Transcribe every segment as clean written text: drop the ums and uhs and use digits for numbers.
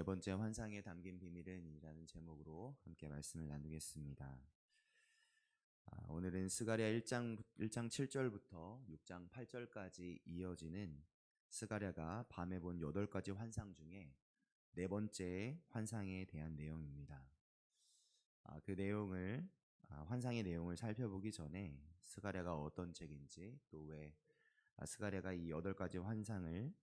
번째 환상에 담긴 비밀은이라는 제목으로 함께 말씀을 나누겠습니다. 오늘은 스가랴 1장 7절부터 6장 8절까지 이어지는 스가랴가 밤에 본 8가지 환상 중에 네 번째 환상에 대한 내용입니다. 그 내용을 환상의 내용을 살펴보기 전에 스가랴가 어떤 책인지, 또 왜 스가랴가 이 8가지 환상을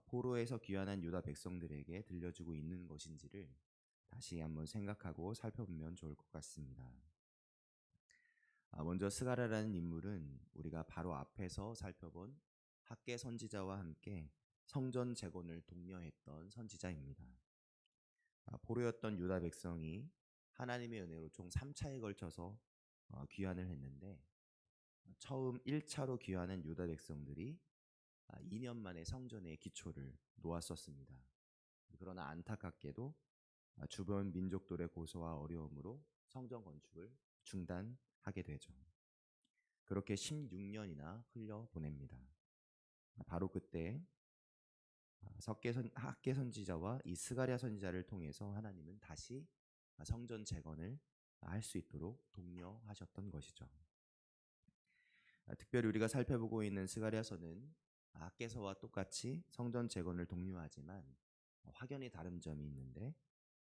포로에서 귀환한 유다 백성들에게 들려주고 있는 것인지를 다시 한번 생각하고 살펴보면 좋을 것 같습니다. 먼저 스가랴라는 인물은 우리가 바로 앞에서 살펴본 학개 선지자와 함께 성전 재건을 독려했던 선지자입니다. 포로였던 유다 백성이 하나님의 은혜로 총 3차에 걸쳐서 귀환을 했는데, 처음 1차로 귀환한 유다 백성들이 2년 만에 성전의 기초를 놓았었습니다. 그러나 안타깝게도 주변 민족들의 고소와 어려움으로 성전 건축을 중단하게 되죠. 그렇게 16년이나 흘려보냅니다. 바로 그때 학개 선지자와 이 스가랴 선지자를 통해서 하나님은 다시 성전 재건을 할 수 있도록 독려하셨던 것이죠. 특별히 우리가 살펴보고 있는 스가랴서는 학개서와 똑같이 성전 재건을 독려하지만 확연히 다른 점이 있는데,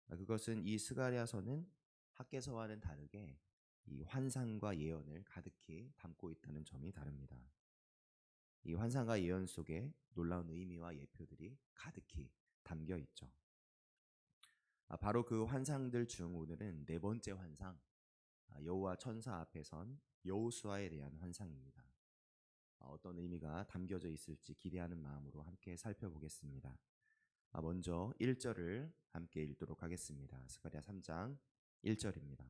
그것은 이 스가랴서는 학개서와는 다르게 이 환상과 예언을 가득히 담고 있다는 점이 다릅니다. 이 환상과 예언 속에 놀라운 의미와 예표들이 가득히 담겨 있죠. 바로 그 환상들 중 오늘은 네 번째 환상, 여호와 천사 앞에 선 여호수아에 대한 환상입니다. 어떤 의미가 담겨져 있을지 기대하는 마음으로 함께 살펴보겠습니다. 먼저 1절을 함께 읽도록 하겠습니다. 스가랴 3장 1절입니다.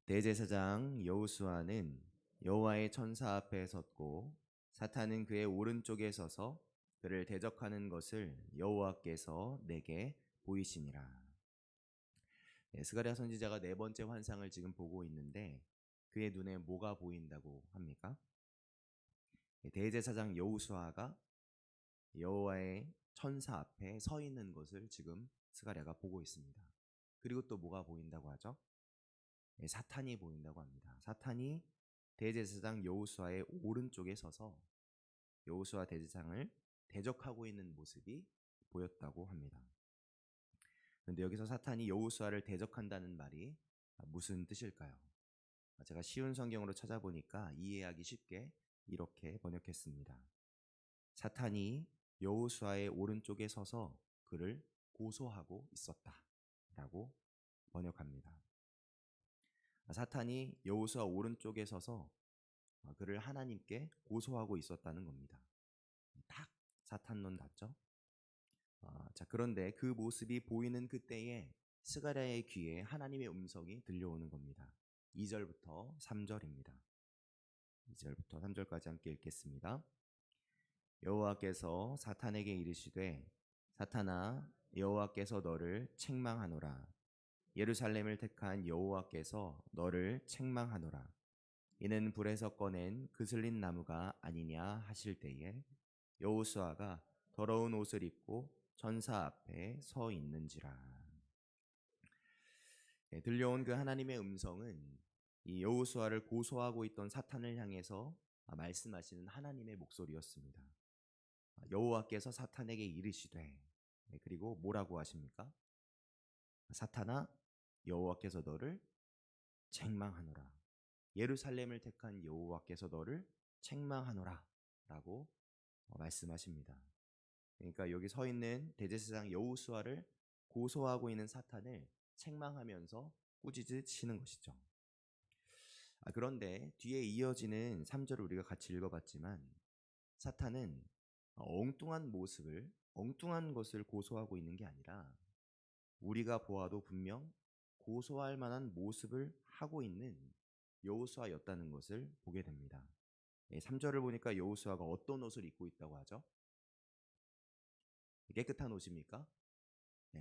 대제사장 여호수아는 여호와의 천사 앞에 섰고 사탄은 그의 오른쪽에 서서 그를 대적하는 것을 여호와께서 내게 보이시니라. 스가랴 선지자가 네 번째 환상을 지금 보고 있는데, 그의 눈에 뭐가 보인다고 합니까? 대제사장 여호수아가 여호와의 천사 앞에 서 있는 것을 지금 스가랴가 보고 있습니다. 그리고 또 뭐가 보인다고 하죠? 사탄이 보인다고 합니다. 사탄이 대제사장 여호수아의 오른쪽에 서서 여호수아 대제사장을 대적하고 있는 모습이 보였다고 합니다. 그런데 여기서 사탄이 여호수아를 대적한다는 말이 무슨 뜻일까요? 제가 쉬운 성경으로 찾아보니까 이해하기 쉽게 이렇게 번역했습니다. 사탄이 여호수아의 오른쪽에 서서 그를 고소하고 있었다 라고 번역합니다. 사탄이 여호수아 오른쪽에 서서 그를 하나님께 고소하고 있었다는 겁니다. 딱 사탄론 같죠? 그런데 그 모습이 보이는 그때에 스가랴의 귀에 하나님의 음성이 들려오는 겁니다. 2절부터 3절입니다. 2절부터 3절까지 함께 읽겠습니다. 여호와께서 사탄에게 이르시되 사탄아, 여호와께서 너를 책망하노라. 예루살렘을 택한 여호와께서 너를 책망하노라. 이는 불에서 꺼낸 그슬린 나무가 아니냐 하실 때에 여호수아가 더러운 옷을 입고 천사 앞에 서 있는지라. 들려온 그 하나님의 음성은 이 여호수아를 고소하고 있던 사탄을 향해서 말씀하시는 하나님의 목소리였습니다. 여호와께서 사탄에게 이르시되, 그리고 뭐라고 하십니까? 사탄아, 여호와께서 너를 책망하노라. 예루살렘을 택한 여호와께서 너를 책망하노라 라고 말씀하십니다. 그러니까 여기 서 있는 대제사장 여호수아를 고소하고 있는 사탄을 책망하면서 꾸짖으 치는 것이죠. 그런데 뒤에 이어지는 3절을 우리가 같이 읽어봤지만, 사탄은 엉뚱한 것을 고소하고 있는 게 아니라 우리가 보아도 분명 고소할 만한 모습을 하고 있는 여호수아였다는 것을 보게 됩니다. 3절을 보니까 여호수아가 어떤 옷을 입고 있다고 하죠? 깨끗한 옷입니까?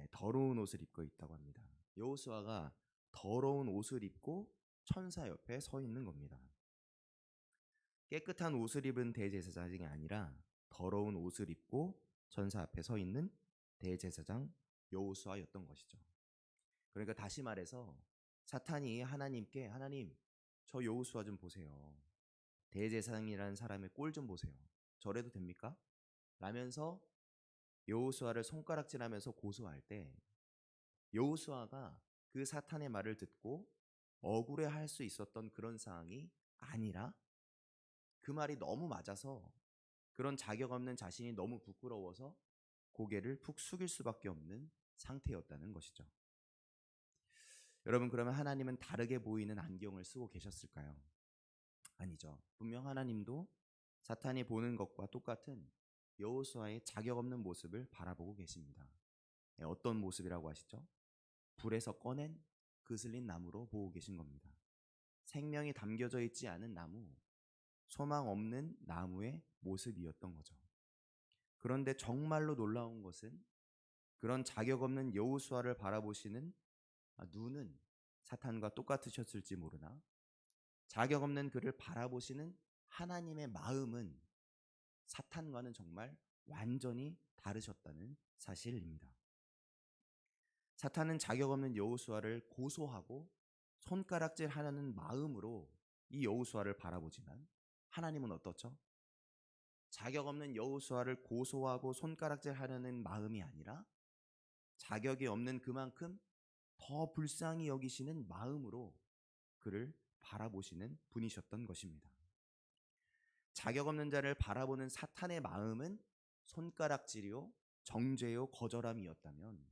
더러운 옷을 입고 있다고 합니다. 여호수아가 더러운 옷을 입고 천사 옆에 서 있는 겁니다. 깨끗한 옷을 입은 대제사장이 아니라 더러운 옷을 입고 천사 앞에 서 있는 대제사장 여호수아였던 것이죠. 그러니까 다시 말해서 사탄이 하나님께 하나님 저 여호수아 좀 보세요. 대제사장이라는 사람의 꼴 좀 보세요. 저래도 됩니까? 라면서 여호수아를 손가락질하면서 고소할 때 여호수아가 그 사탄의 말을 듣고 억울해할 수 있었던 그런 상황이 아니라 그 말이 너무 맞아서 그런 자격 없는 자신이 너무 부끄러워서 고개를 푹 숙일 수밖에 없는 상태였다는 것이죠. 여러분 그러면 하나님은 다르게 보이는 안경을 쓰고 계셨을까요? 아니죠. 분명 하나님도 사탄이 보는 것과 똑같은 여호수아의 자격 없는 모습을 바라보고 계십니다. 어떤 모습이라고 하시죠? 불에서 꺼낸 그슬린 나무로 보고 계신 겁니다. 생명이 담겨져 있지 않은 나무, 소망 없는 나무의 모습이었던 거죠. 그런데 정말로 놀라운 것은 그런 자격 없는 여호수아를 바라보시는 눈은 사탄과 똑같으셨을지 모르나 자격 없는 그를 바라보시는 하나님의 마음은 사탄과는 정말 완전히 다르셨다는 사실입니다. 사탄은 자격 없는 여호수아를 고소하고 손가락질하려는 마음으로 이 여호수아를 바라보지만 하나님은 어떻죠? 자격 없는 여호수아를 고소하고 손가락질하려는 마음이 아니라 자격이 없는 그만큼 더 불쌍히 여기시는 마음으로 그를 바라보시는 분이셨던 것입니다. 자격 없는 자를 바라보는 사탄의 마음은 손가락질이요, 정죄요, 거절함이었다면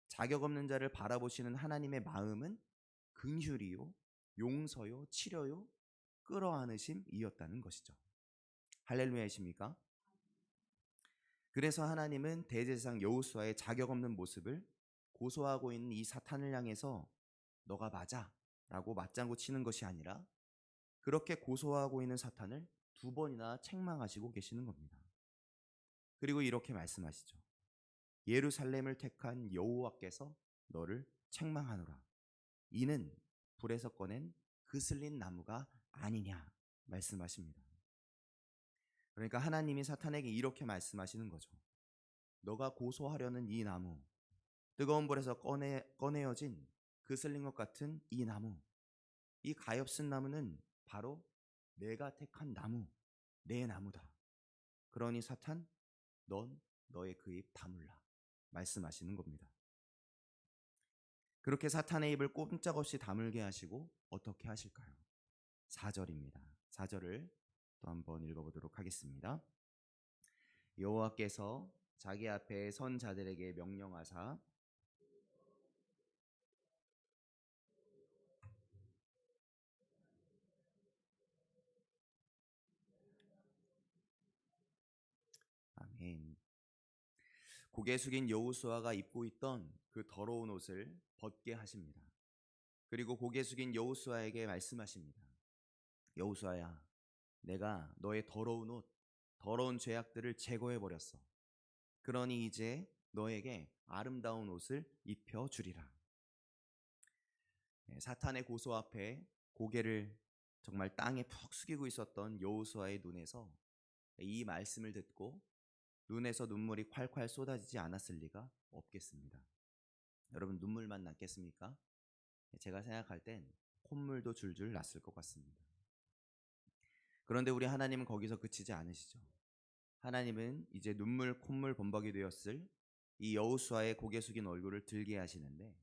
자격 없는 자를 바라보시는 하나님의 마음은 긍휼이요, 용서요, 치료요, 끌어안으심이었다는 것이죠. 할렐루야이십니까? 그래서 하나님은 대제사장 여호수아의 자격 없는 모습을 고소하고 있는 이 사탄을 향해서 너가 맞아 라고 맞장구 치는 것이 아니라 그렇게 고소하고 있는 사탄을 2번이나 책망하시고 계시는 겁니다. 그리고 이렇게 말씀하시죠. 예루살렘을 택한 여호와께서 너를 책망하노라. 이는 불에서 꺼낸 그슬린 나무가 아니냐 말씀하십니다. 그러니까 하나님이 사탄에게 이렇게 말씀하시는 거죠. 너가 고소하려는 이 나무, 뜨거운 불에서 꺼내어진 그슬린 것 같은 이 나무, 이 가엾은 나무는 바로 내가 택한 나무, 내 나무다. 그러니 사탄, 넌 너의 그 입 다물라 말씀하시는 겁니다. 그렇게 사탄의 입을 꼼짝없이 다물게 하시고 어떻게 하실까요? 4절입니다. 4절을 또 한번 읽어보도록 하겠습니다. 여호와께서 자기 앞에 선 자들에게 명령하사 아멘. 고개 숙인 여호수아가 입고 있던 그 더러운 옷을 벗게 하십니다. 그리고 고개 숙인 여호수아에게 말씀하십니다. 여호수아야, 내가 너의 더러운 옷, 더러운 죄악들을 제거해 버렸어. 그러니 이제 너에게 아름다운 옷을 입혀 주리라. 사탄의 고소 앞에 고개를 정말 땅에 푹 숙이고 있었던 여호수아의 눈에서 이 말씀을 듣고 눈에서 눈물이 콸콸 쏟아지지 않았을 리가 없겠습니다. 여러분 눈물만 났겠습니까? 제가 생각할 땐 콧물도 줄줄 났을 것 같습니다. 그런데 우리 하나님은 거기서 그치지 않으시죠. 하나님은 이제 눈물 콧물 범벅이 되었을 이 여호수아의 고개 숙인 얼굴을 들게 하시는데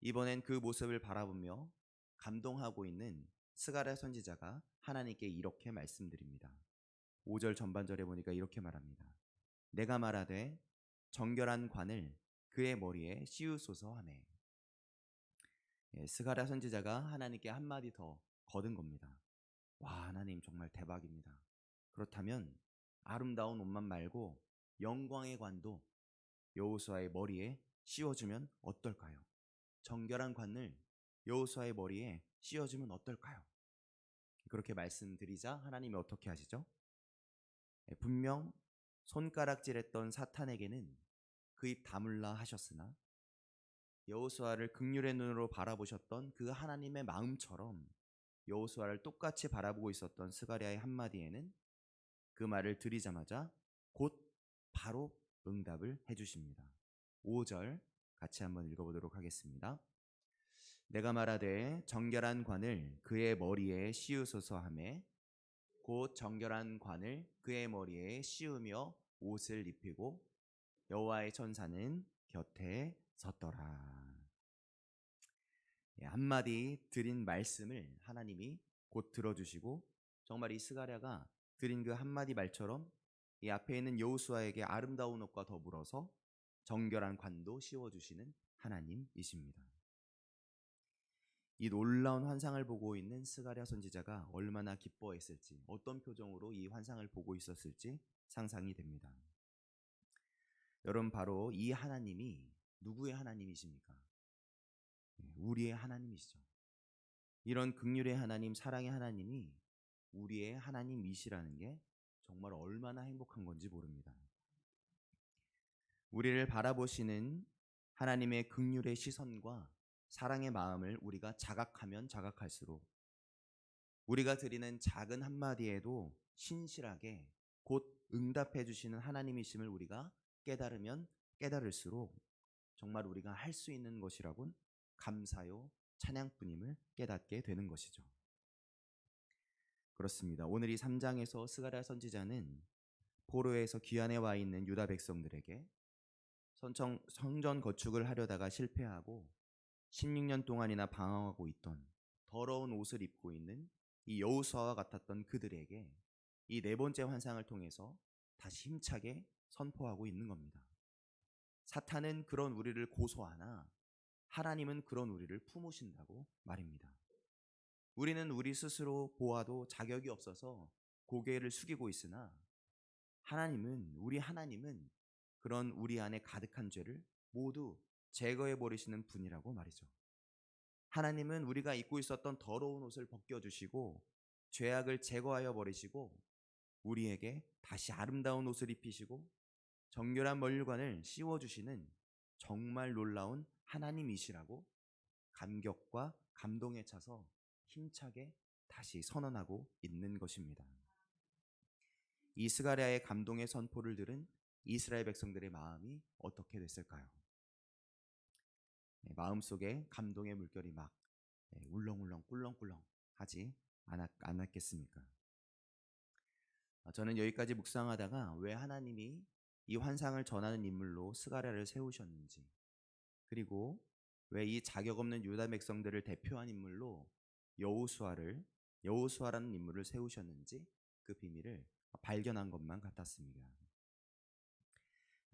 이번엔 그 모습을 바라보며 감동하고 있는 스가랴 선지자가 하나님께 이렇게 말씀드립니다. 5절 전반절에 보니까 이렇게 말합니다. 내가 말하되 정결한 관을 그의 머리에 씌우소서 하매. 스가랴 선지자가 하나님께 한마디 더 거둔 겁니다. 와, 하나님 정말 대박입니다. 그렇다면 아름다운 옷만 말고 영광의 관도 여호수아의 머리에 씌워주면 어떨까요? 정결한 관을 여호수아의 머리에 씌워주면 어떨까요? 그렇게 말씀드리자 하나님이 어떻게 하시죠? 분명 손가락질했던 사탄에게는 그 입 다물라 하셨으나 여호수아를 긍휼의 눈으로 바라보셨던 그 하나님의 마음처럼 여호수아를 똑같이 바라보고 있었던 스가랴의 한마디에는 그 말을 들이자마자 곧 바로 응답을 해주십니다. 5절 같이 한번 읽어보도록 하겠습니다. 내가 말하되 정결한 관을 그의 머리에 씌우소서 하매 곧 정결한 관을 그의 머리에 씌우며 옷을 입히고 여호와의 천사는 곁에 섰더라. 한마디 드린 말씀을 하나님이 곧 들어주시고 정말 이 스가랴가 드린 그 한마디 말처럼 이 앞에 있는 여호수아에게 아름다운 옷과 더불어서 정결한 관도 씌워주시는 하나님이십니다. 이 놀라운 환상을 보고 있는 스가랴 선지자가 얼마나 기뻐했을지, 어떤 표정으로 이 환상을 보고 있었을지 상상이 됩니다. 여러분, 바로 이 하나님이 누구의 하나님이십니까? 우리의 하나님이시죠. 이런 긍휼의 하나님, 사랑의 하나님이 우리의 하나님이시라는 게 정말 얼마나 행복한 건지 모릅니다. 우리를 바라보시는 하나님의 긍휼의 시선과 사랑의 마음을 우리가 자각하면 자각할수록 우리가 드리는 작은 한마디에도 신실하게 곧 응답해 주시는 하나님이심을 우리가 깨달으면 깨달을수록 정말 우리가 할 수 있는 것이라곤 감사요 찬양뿐임을 깨닫게 되는 것이죠. 그렇습니다. 오늘 이 3장에서 스가랴 선지자는 포로에서 귀환해 와 있는 유다 백성들에게 성전 건축을 하려다가 실패하고 16년 동안이나 방황하고 있던 더러운 옷을 입고 있는 이 여호수아와 같았던 그들에게 이 네 번째 환상을 통해서 다시 힘차게 선포하고 있는 겁니다. 사탄은 그런 우리를 고소하나 하나님은 그런 우리를 품으신다고 말입니다. 우리는 우리 스스로 보아도 자격이 없어서 고개를 숙이고 있으나 우리 하나님은 그런 우리 안에 가득한 죄를 모두 제거해 버리시는 분이라고 말이죠. 하나님은 우리가 입고 있었던 더러운 옷을 벗겨주시고 죄악을 제거하여 버리시고 우리에게 다시 아름다운 옷을 입히시고 정결한 면류관을 씌워주시는 정말 놀라운 하나님이시라고 감격과 감동에 차서 힘차게 다시 선언하고 있는 것입니다. 이 스가랴의 감동의 선포를 들은 이스라엘 백성들의 마음이 어떻게 됐을까요? 마음속에 감동의 물결이 막 울렁울렁 꿀렁꿀렁 하지 않았겠습니까? 저는 여기까지 묵상하다가 왜 하나님이 이 환상을 전하는 인물로 스가랴를 세우셨는지, 그리고 왜 이 자격 없는 유다 백성들을 대표한 인물로 여호수아라는 인물을 세우셨는지 그 비밀을 발견한 것만 같았습니다.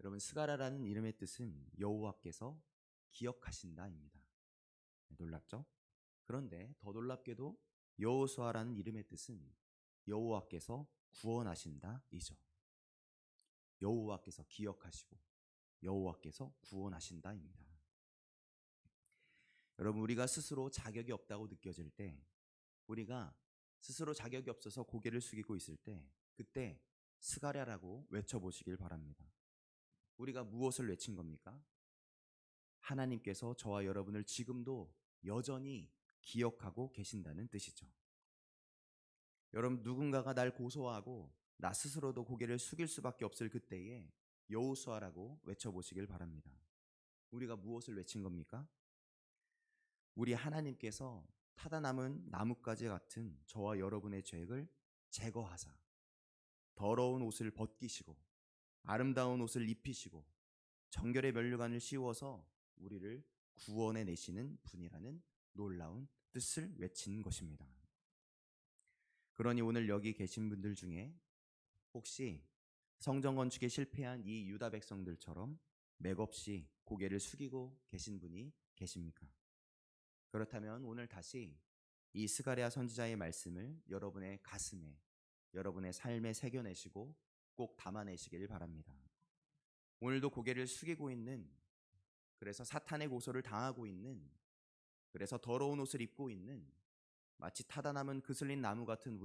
여러분, 스가랴라는 이름의 뜻은 여호와께서 기억하신다입니다. 놀랍죠? 그런데 더 놀랍게도 여호수아라는 이름의 뜻은 여호와께서 구원하신다이죠. 여호와께서 기억하시고 여호와께서 구원하신다입니다. 여러분, 우리가 스스로 자격이 없다고 느껴질 때, 우리가 스스로 자격이 없어서 고개를 숙이고 있을 때, 그때 스가랴라고 외쳐보시길 바랍니다. 우리가 무엇을 외친 겁니까? 하나님께서 저와 여러분을 지금도 여전히 기억하고 계신다는 뜻이죠. 여러분, 누군가가 날 고소하고 나 스스로도 고개를 숙일 수밖에 없을 그때에 여호수아라고 외쳐보시길 바랍니다. 우리가 무엇을 외친 겁니까? 우리 하나님께서 타다 남은 나뭇가지 같은 저와 여러분의 죄를 제거하사 더러운 옷을 벗기시고 아름다운 옷을 입히시고 정결의 면류관을 씌워서 우리를 구원해 내시는 분이라는 놀라운 뜻을 외친 것입니다. 그러니 오늘 여기 계신 분들 중에 혹시 성전 건축에 실패한 이 유다 백성들처럼 맥없이 고개를 숙이고 계신 분이 계십니까? 그렇다면 오늘 다시 이 스가랴 선지자의 말씀을 여러분의 가슴에, 여러분의 삶에 새겨내시고 꼭 담아내시길 바랍니다. 오늘도 고개를 숙이고 있는, 그래서 사탄의 고소를 당하고 있는, 그래서 더러운 옷을 입고 있는 마치 타다 남은 그슬린 나무 같은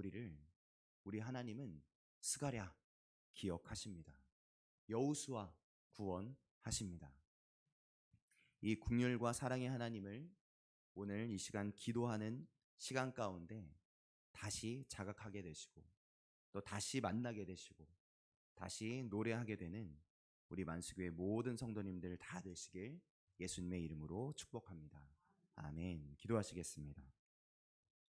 우리 하나님은 스가랴 기억하십니다. 여호수아 구원하십니다. 이 긍휼과 사랑의 하나님을 오늘 이 시간 기도하는 시간 가운데 다시 자각하게 되시고 또 다시 만나게 되시고 다시 노래하게 되는 우리 만수교회 모든 성도님들 다 되시길 예수님의 이름으로 축복합니다. 아멘. 기도하시겠습니다.